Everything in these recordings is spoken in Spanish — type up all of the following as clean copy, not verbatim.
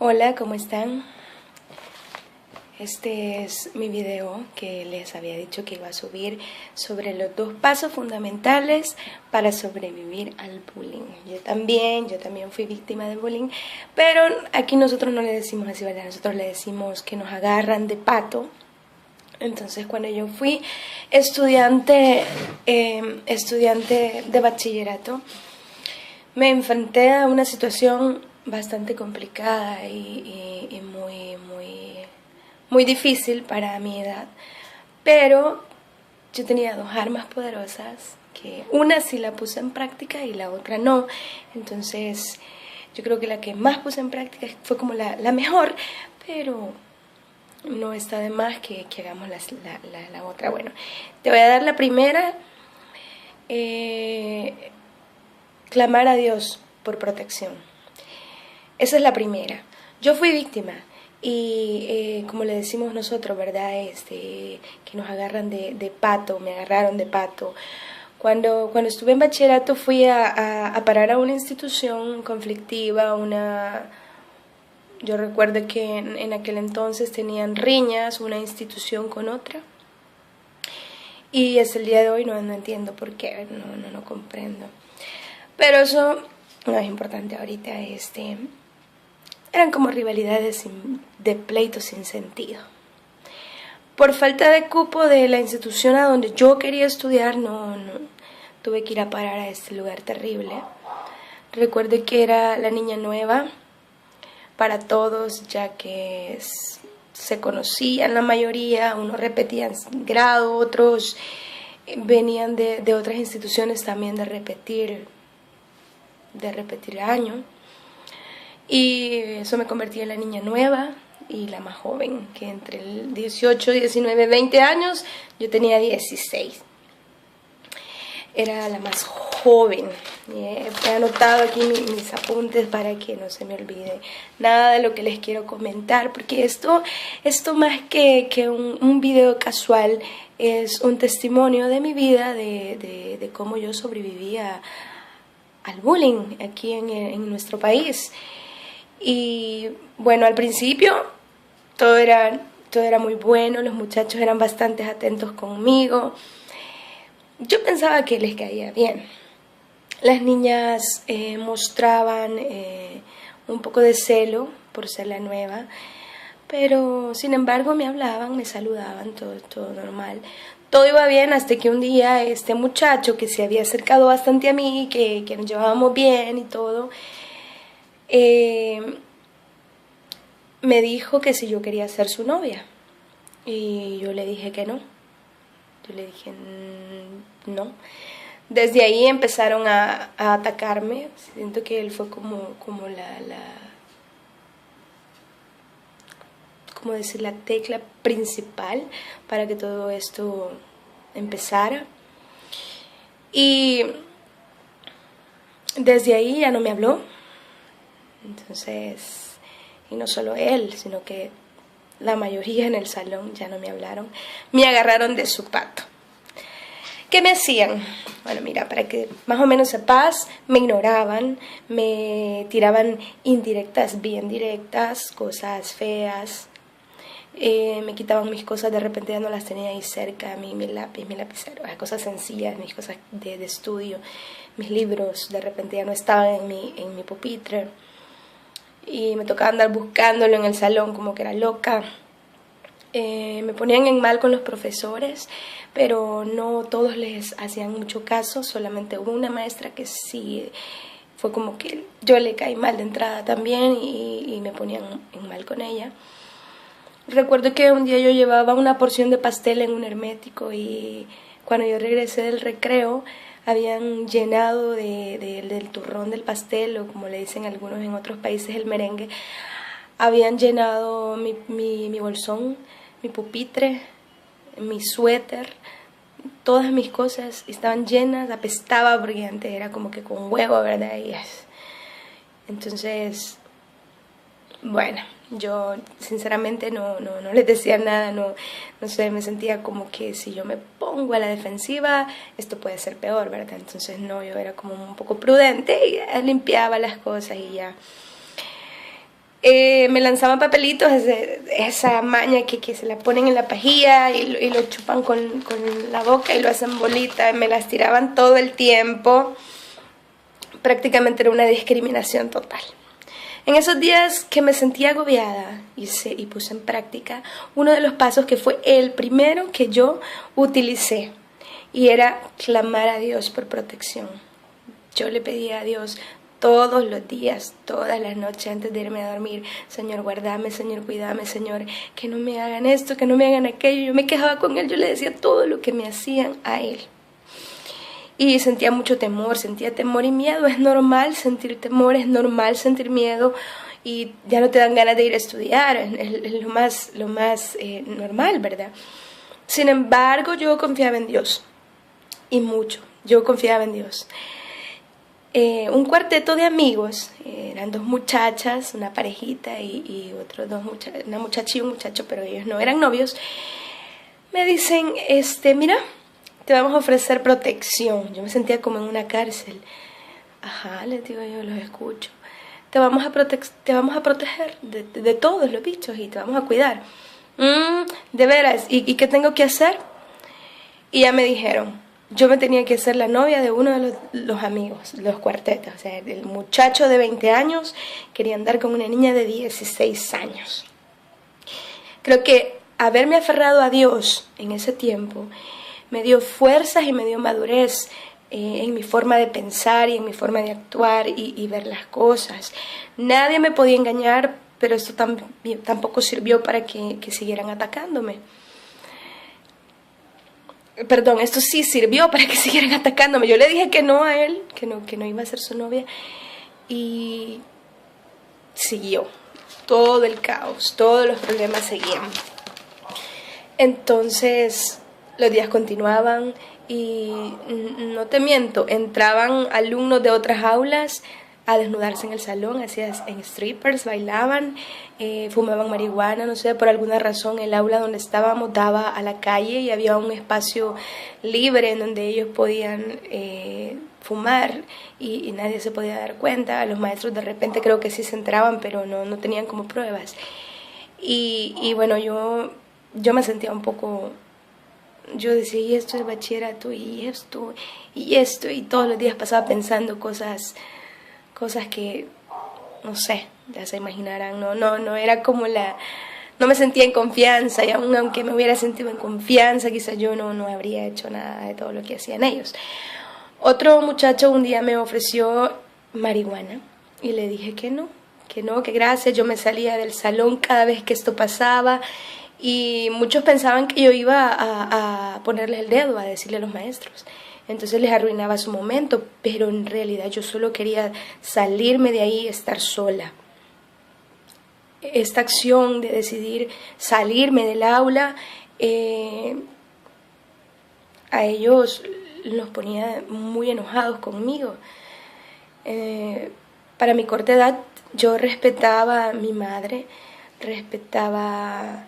Hola, ¿cómo están? Este es mi video que les había dicho que iba a subir sobre los 2 pasos fundamentales para sobrevivir al bullying. Yo también fui víctima de bullying, pero aquí nosotros no le decimos así, ¿verdad? Nosotros le decimos que nos agarran de pato. Entonces, cuando yo fui estudiante de bachillerato, me enfrenté a una situación bastante complicada y muy difícil para mi edad, pero yo tenía 2 armas poderosas, que una sí la puse en práctica y la otra no. Entonces yo creo que la que más puse en práctica fue como la mejor, pero no está de más que hagamos la otra. Bueno, te voy a dar la primera. Clamar a Dios por protección. Esa es la primera. Yo fui víctima y como le decimos nosotros, ¿verdad? Que nos agarran de pato, me agarraron de pato. Cuando estuve en bachillerato fui a parar a una institución conflictiva, yo recuerdo que en aquel entonces tenían riñas una institución con otra. Y hasta el día de hoy no entiendo por qué, no comprendo. Pero eso no es importante ahorita. Eran como rivalidades de pleitos sin sentido. Por falta de cupo de la institución a donde yo quería estudiar, no tuve que ir a parar a este lugar terrible. Recuerdo que era la niña nueva para todos, ya que se conocían la mayoría, unos repetían grado, otros venían de otras instituciones también de repetir año, y eso me convertía en la niña nueva y la más joven, que entre el 18, 19, 20 años yo tenía 16. Era la más joven. He anotado aquí mis apuntes para que no se me olvide nada de lo que les quiero comentar, porque esto más que un video casual es un testimonio de mi vida, de cómo yo sobrevivía al bullying aquí en nuestro país. Y bueno, al principio todo era muy bueno, los muchachos eran bastante atentos conmigo. Yo pensaba que les caía bien. Las niñas mostraban un poco de celo por ser la nueva, pero sin embargo me hablaban, me saludaban, todo normal. Todo iba bien hasta que un día este muchacho que se había acercado bastante a mí, que nos llevábamos bien y todo, me dijo que si yo quería ser su novia. Y yo le dije que no. Yo le dije no. Desde ahí empezaron a atacarme. Siento que él fue como decir, la tecla principal para que todo esto empezara. Y desde ahí ya no me habló. Entonces, y no solo él, sino que la mayoría en el salón ya no me hablaron. Me agarraron de su pato. ¿Qué me hacían? Bueno, mira, para que más o menos sepas, me ignoraban, me tiraban indirectas, bien directas, cosas feas. Me quitaban mis cosas, de repente ya no las tenía ahí cerca, mi lápiz, mi lapicero, cosas sencillas, mis cosas de estudio, mis libros, de repente ya no estaban en mi pupitre. Y me tocaba andar buscándolo en el salón como que era loca. Me ponían en mal con los profesores, pero no todos les hacían mucho caso. Solamente hubo una maestra que sí fue como que yo le caí mal de entrada también y me ponían en mal con ella. Recuerdo que un día yo llevaba una porción de pastel en un hermético y cuando yo regresé del recreo habían llenado del turrón del pastel, o como le dicen algunos en otros países, el merengue. Habían llenado mi bolsón, mi pupitre, mi suéter, todas mis cosas estaban llenas, apestaba porque antes era como que con huevo, ¿verdad? Entonces, bueno, yo sinceramente no les decía nada, no sé, me sentía como que si yo me pongo a la defensiva, esto puede ser peor, ¿verdad? Entonces yo era como un poco prudente y limpiaba las cosas y ya. me lanzaban papelitos, esa maña que se la ponen en la pajilla y lo chupan con la boca y lo hacen bolita, me las tiraban todo el tiempo. Prácticamente era una discriminación total. En esos días que me sentía agobiada y puse en práctica uno de los pasos que fue el primero que yo utilicé, y era clamar a Dios por protección. Yo le pedía a Dios todos los días, todas las noches antes de irme a dormir: Señor, guárdame, Señor, cuídame, Señor, que no me hagan esto, que no me hagan aquello. Yo me quejaba con Él, yo le decía todo lo que me hacían a Él. Y sentía mucho temor, sentía temor y miedo. Es normal sentir temor, es normal sentir miedo, y ya no te dan ganas de ir a estudiar, es lo más normal, ¿verdad? Sin embargo, yo confiaba en Dios, y mucho, yo confiaba en Dios. Un cuarteto de amigos, eran dos muchachas, una parejita y otros dos muchachos, una muchacha y un muchacho, pero ellos no eran novios. Me dicen, mira, te vamos a ofrecer protección. Yo me sentía como en una cárcel. Ajá, les digo yo, los escucho. Te vamos a proteger de todos los bichos y te vamos a cuidar. De veras, ¿y qué tengo que hacer? Y ya me dijeron, yo me tenía que hacer la novia de uno de los amigos, los cuartetos. O sea, el muchacho de 20 años quería andar con una niña de 16 años. Creo que haberme aferrado a Dios en ese tiempo me dio fuerzas y me dio madurez en mi forma de pensar y en mi forma de actuar y ver las cosas. Nadie me podía engañar, pero esto tampoco sirvió para que siguieran atacándome. Perdón, esto sí sirvió para que siguieran atacándome. Yo le dije que no a él, que no iba a ser su novia, y siguió. Todo el caos, todos los problemas seguían. Entonces los días continuaban y no te miento, entraban alumnos de otras aulas a desnudarse en el salón, hacían en strippers, bailaban, fumaban marihuana, no sé, por alguna razón el aula donde estábamos daba a la calle y había un espacio libre en donde ellos podían fumar y nadie se podía dar cuenta. Los maestros de repente creo que sí se enteraban, pero no tenían como pruebas. Y bueno, yo me sentía un poco... Yo decía, y esto es bachillerato, y esto, y todos los días pasaba pensando cosas que, no sé, ya se imaginarán, no era como no me sentía en confianza, y aunque me hubiera sentido en confianza, quizás yo no habría hecho nada de todo lo que hacían ellos. Otro muchacho un día me ofreció marihuana, y le dije que no, que gracias. Yo me salía del salón cada vez que esto pasaba, y muchos pensaban que yo iba a ponerles el dedo, a decirle a los maestros. Entonces les arruinaba su momento, pero en realidad yo solo quería salirme de ahí, estar sola. Esta acción de decidir salirme del aula, a ellos los ponía muy enojados conmigo. Para mi corta edad yo respetaba a mi madre, respetaba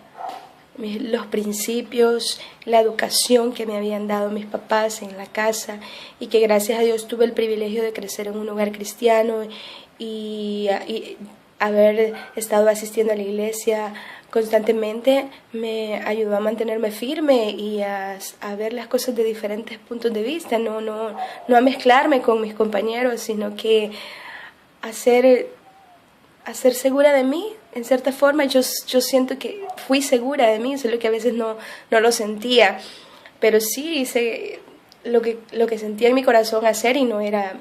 los principios, la educación que me habían dado mis papás en la casa, y que gracias a Dios tuve el privilegio de crecer en un hogar cristiano y haber estado asistiendo a la iglesia constantemente me ayudó a mantenerme firme y a ver las cosas de diferentes puntos de vista, no a mezclarme con mis compañeros, sino que a ser segura de mí. En cierta forma yo siento que fui segura de mí, solo que a veces no lo sentía, pero sí hice lo que sentía en mi corazón hacer, y no era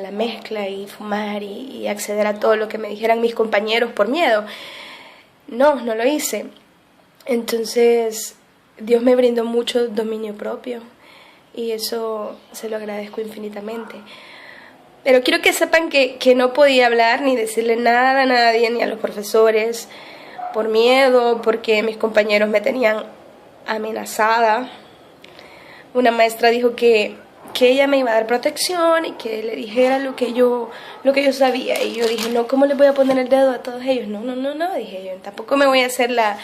la mezcla y fumar y acceder a todo lo que me dijeran mis compañeros por miedo. No lo hice. Entonces Dios me brindó mucho dominio propio, y eso se lo agradezco infinitamente. Pero quiero que sepan que no podía hablar ni decirle nada a nadie, ni a los profesores, por miedo, porque mis compañeros me tenían amenazada. Una maestra dijo que ella me iba a dar protección y que le dijera lo que yo sabía. Y yo dije, no, ¿cómo le voy a poner el dedo a todos ellos? No, dije yo, tampoco me voy a hacer la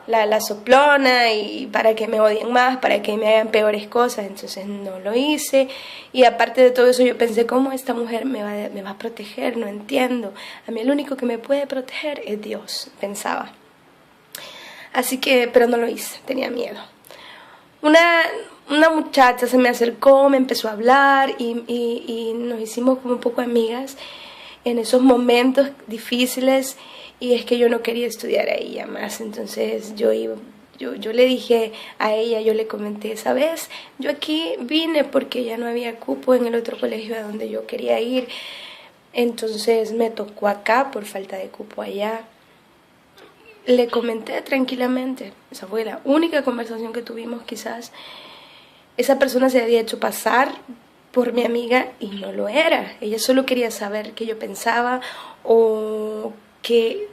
la soplona y para que me odien más, para que me hagan peores cosas, entonces no lo hice. Y aparte de todo eso yo pensé, ¿cómo esta mujer me va a proteger? No entiendo. A mí el único que me puede proteger es Dios, pensaba. Así que, pero no lo hice, tenía miedo. Una muchacha se me acercó, me empezó a hablar y nos hicimos como un poco amigas en esos momentos difíciles, y es que yo no quería estudiar ahí ya más. Entonces yo le dije a ella, yo le comenté, ¿sabes? Yo aquí vine porque ya no había cupo en el otro colegio a donde yo quería ir, entonces me tocó acá por falta de cupo allá. Le comenté tranquilamente, esa fue la única conversación que tuvimos quizás. Esa persona se había hecho pasar por mi amiga y no lo era. Ella solo quería saber qué yo pensaba o que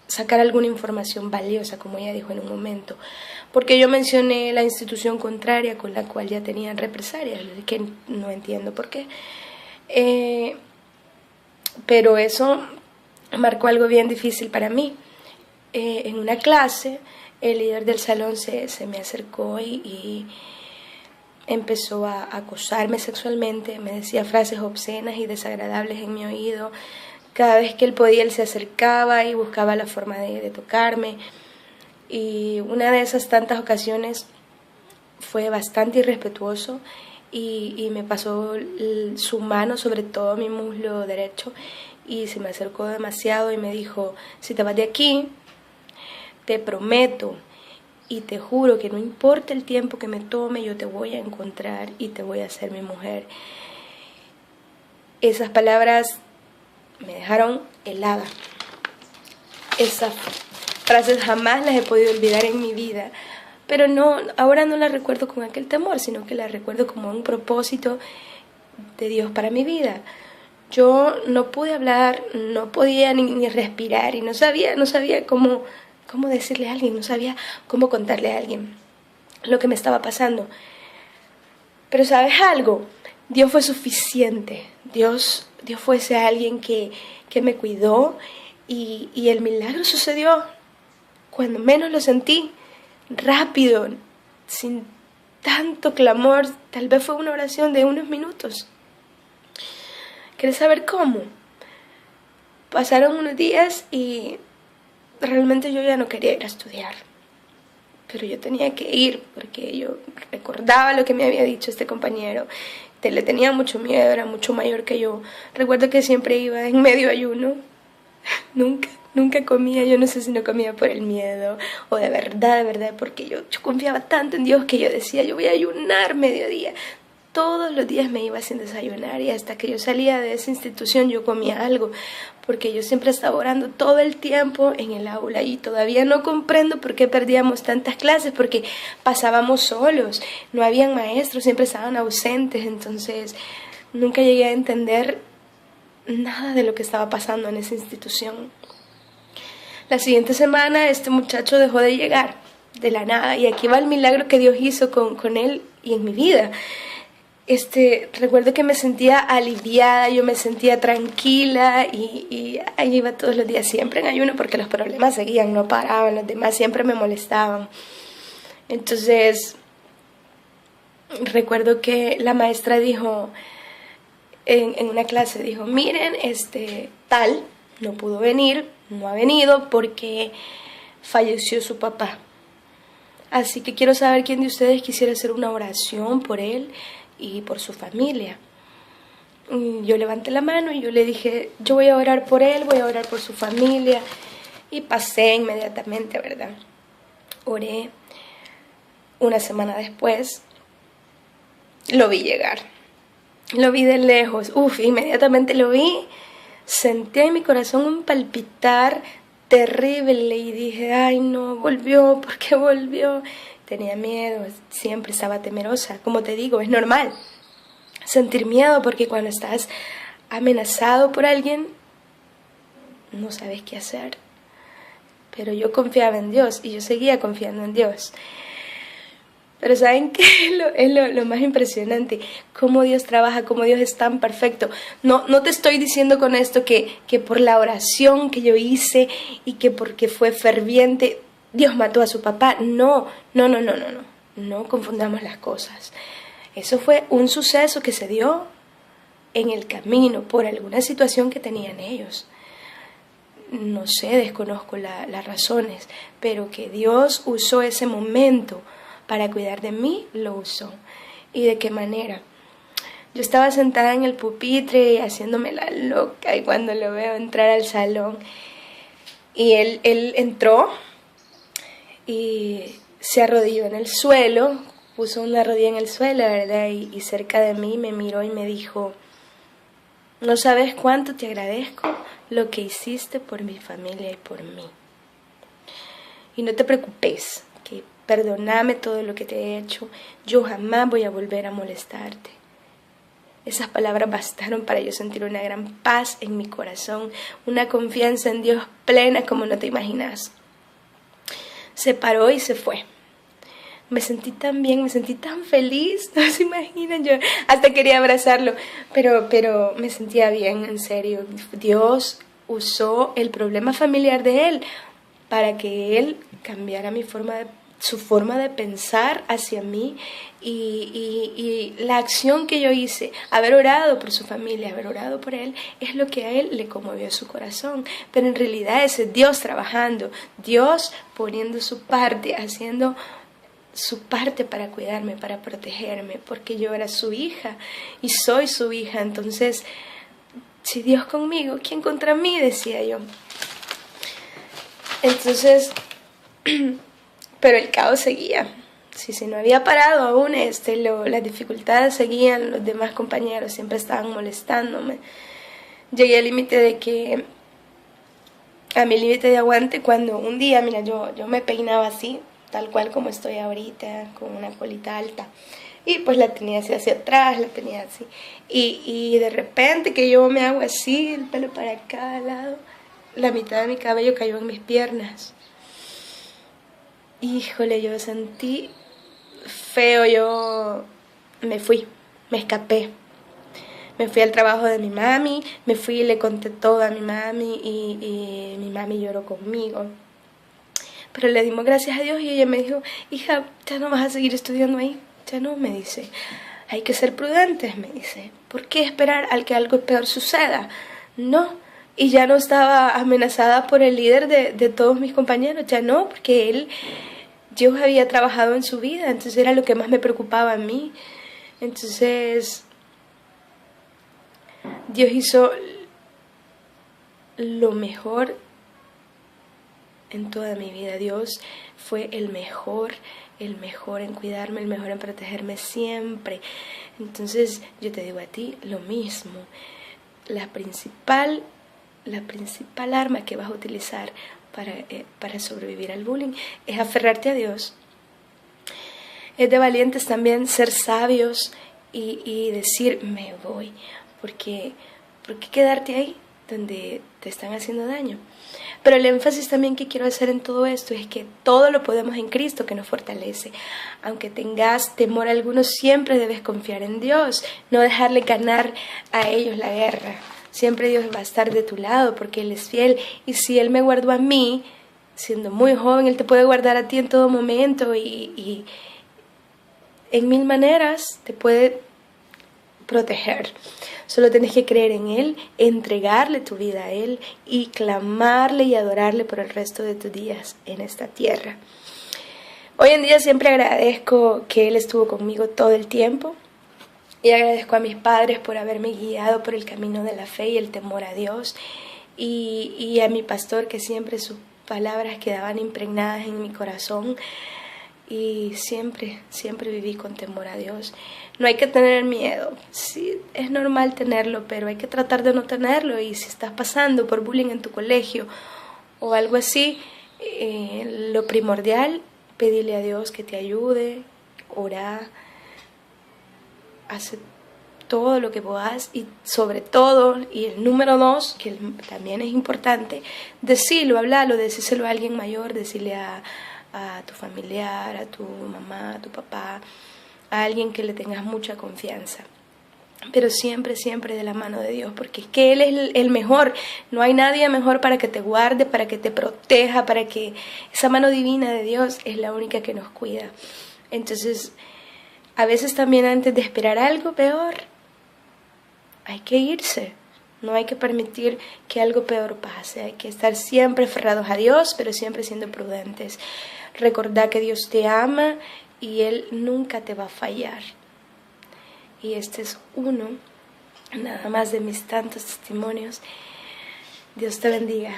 sacar alguna información valiosa, como ella dijo en un momento. Porque yo mencioné la institución contraria con la cual ya tenían represalias, que no entiendo por qué. Pero eso marcó algo bien difícil para mí. En una clase, el líder del salón se me acercó y empezó a acosarme sexualmente, me decía frases obscenas y desagradables en mi oído. Cada vez que él podía, él se acercaba y buscaba la forma de tocarme. Y una de esas tantas ocasiones fue bastante irrespetuoso y me pasó su mano sobre todo mi muslo derecho y se me acercó demasiado y me dijo, si te vas de aquí, te prometo y te juro que no importa el tiempo que me tome, yo te voy a encontrar y te voy a hacer mi mujer. Esas palabras me dejaron helada. Esas frases jamás las he podido olvidar en mi vida, pero no, ahora no las recuerdo con aquel temor, sino que las recuerdo como un propósito de Dios para mi vida. Yo no pude hablar, no podía ni respirar y no sabía cómo decirle a alguien, no sabía cómo contarle a alguien lo que me estaba pasando. Pero ¿sabes algo? Dios fue suficiente. Dios fue ese alguien que me cuidó y el milagro sucedió cuando menos lo sentí, rápido, sin tanto clamor. Tal vez fue una oración de unos minutos. ¿Quieres saber cómo? Pasaron unos días y realmente yo ya no quería ir a estudiar, pero yo tenía que ir porque yo recordaba lo que me había dicho este compañero. Le tenía mucho miedo, era mucho mayor que yo. Recuerdo que siempre iba en medio ayuno. Nunca comía, yo no sé si no comía por el miedo o de verdad, porque yo confiaba tanto en Dios que yo decía, yo voy a ayunar mediodía. Todos los días me iba sin desayunar y hasta que yo salía de esa institución yo comía algo, porque yo siempre estaba orando todo el tiempo en el aula y todavía no comprendo por qué perdíamos tantas clases, porque pasábamos solos, no habían maestros, siempre estaban ausentes, entonces nunca llegué a entender nada de lo que estaba pasando en esa institución. La siguiente semana este muchacho dejó de llegar de la nada y aquí va el milagro que Dios hizo con él y en mi vida. Recuerdo que me sentía aliviada, yo me sentía tranquila y ahí iba todos los días, siempre en ayuno, porque los problemas seguían, no paraban, los demás siempre me molestaban. Entonces, recuerdo que la maestra dijo, en una clase, dijo, miren, tal no pudo venir, no ha venido porque falleció su papá. Así que quiero saber quién de ustedes quisiera hacer una oración por él y por su familia. Yo levanté la mano y yo le dije, yo voy a orar por él, voy a orar por su familia. Y pasé inmediatamente, ¿verdad? Oré. Una semana después, lo vi llegar. Lo vi de lejos. Inmediatamente lo vi. Sentí en mi corazón un palpitar terrible y dije, ay no, volvió, ¿por qué volvió? Tenía miedo, siempre estaba temerosa. Como te digo, es normal sentir miedo porque cuando estás amenazado por alguien, no sabes qué hacer. Pero yo confiaba en Dios y yo seguía confiando en Dios. Pero ¿saben qué es lo más impresionante? Cómo Dios trabaja, cómo Dios es tan perfecto. No te estoy diciendo con esto que por la oración que yo hice y que porque fue ferviente, Dios mató a su papá. No, no, no, no, no, no. No confundamos las cosas. Eso fue un suceso que se dio en el camino por alguna situación que tenían ellos. No sé, desconozco las razones, pero que Dios usó ese momento para cuidar de mí, lo usó. ¿Y de qué manera? Yo estaba sentada en el pupitre haciéndome la loca y cuando lo veo entrar al salón y él entró y se arrodilló en el suelo, puso una rodilla en el suelo, ¿verdad? Y cerca de mí me miró y me dijo: no sabes cuánto te agradezco lo que hiciste por mi familia y por mí. Y no te preocupes, que perdóname todo lo que te he hecho, yo jamás voy a volver a molestarte. Esas palabras bastaron para yo sentir una gran paz en mi corazón, una confianza en Dios plena como no te imaginas. Se paró y se fue. Me sentí tan bien, me sentí tan feliz, no se imaginan, yo hasta quería abrazarlo, pero me sentía bien, en serio. Dios usó el problema familiar de él para que él cambiara su forma de pensar hacia mí y la acción que yo hice, haber orado por su familia, haber orado por él, es lo que a él le conmovió su corazón. Pero en realidad ese Dios trabajando, Dios poniendo su parte, haciendo su parte para cuidarme, para protegerme, porque yo era su hija y soy su hija. Entonces, si Dios conmigo, ¿quién contra mí?, decía yo. Entonces, pero el caos seguía. Si no había parado aún, las dificultades seguían, los demás compañeros siempre estaban molestándome. Llegué al límite a mi límite de aguante, cuando un día, mira, yo me peinaba así, tal cual como estoy ahorita, con una colita alta, y pues la tenía así hacia atrás, la tenía así, y de repente que yo me hago así, el pelo para cada lado, la mitad de mi cabello cayó en mis piernas. Híjole, yo sentí feo, yo me fui, me escapé. Me fui al trabajo de mi mami, me fui y le conté todo a mi mami y mi mami lloró conmigo. Pero le dimos gracias a Dios y ella me dijo: hija, ya no vas a seguir estudiando ahí, ya no, me dice. Hay que ser prudentes, me dice. ¿Por qué esperar al que algo peor suceda? No. Y ya no estaba amenazada por el líder de todos mis compañeros, ya no, porque Dios había trabajado en su vida, entonces era lo que más me preocupaba a mí. Entonces, Dios hizo lo mejor en toda mi vida. Dios fue el mejor en cuidarme, el mejor en protegerme siempre. Entonces yo te digo a ti lo mismo. La principal arma que vas a utilizar para sobrevivir al bullying es aferrarte a Dios. Es de valientes también ser sabios y decir: me voy, porque ¿por qué quedarte ahí donde te están haciendo daño? Pero el énfasis también que quiero hacer en todo esto es que todo lo podemos en Cristo, que nos fortalece. Aunque tengas temor alguno, siempre debes confiar en Dios, no dejarle ganar a ellos la guerra. Siempre Dios va a estar de tu lado porque Él es fiel. Y si Él me guardó a mí, siendo muy joven, Él te puede guardar a ti en todo momento y en mil maneras te puede proteger. Solo tienes que creer en Él, entregarle tu vida a Él y clamarle y adorarle por el resto de tus días en esta tierra. Hoy en día siempre agradezco que Él estuvo conmigo todo el tiempo y agradezco a mis padres por haberme guiado por el camino de la fe y el temor a Dios y a mi pastor, que siempre sus palabras quedaban impregnadas en mi corazón. Y siempre viví con temor a Dios. No hay que tener miedo. Sí, es normal tenerlo, pero hay que tratar de no tenerlo. Y si estás pasando por bullying en tu colegio o algo así, lo primordial, pedirle a Dios que te ayude, orar, hace todo lo que puedas y sobre todo, y el número 2, que también es importante, decirlo, hablarlo, decírselo a alguien mayor, decirle a tu familiar, a tu mamá, a tu papá, a alguien que le tengas mucha confianza. pero siempre, siempre de la mano de Dios, porque es que Él es el mejor. No hay nadie mejor para que te guarde, para que te proteja, para que esa mano divina de Dios es la única que nos cuida. Entonces, a veces también antes de esperar algo peor, hay que irse. No hay que permitir que algo peor pase. Hay que estar siempre aferrados a Dios, pero siempre siendo prudentes. Recordar que Dios te ama y Él nunca te va a fallar. Y este es uno, nada más de mis tantos testimonios. Dios te bendiga.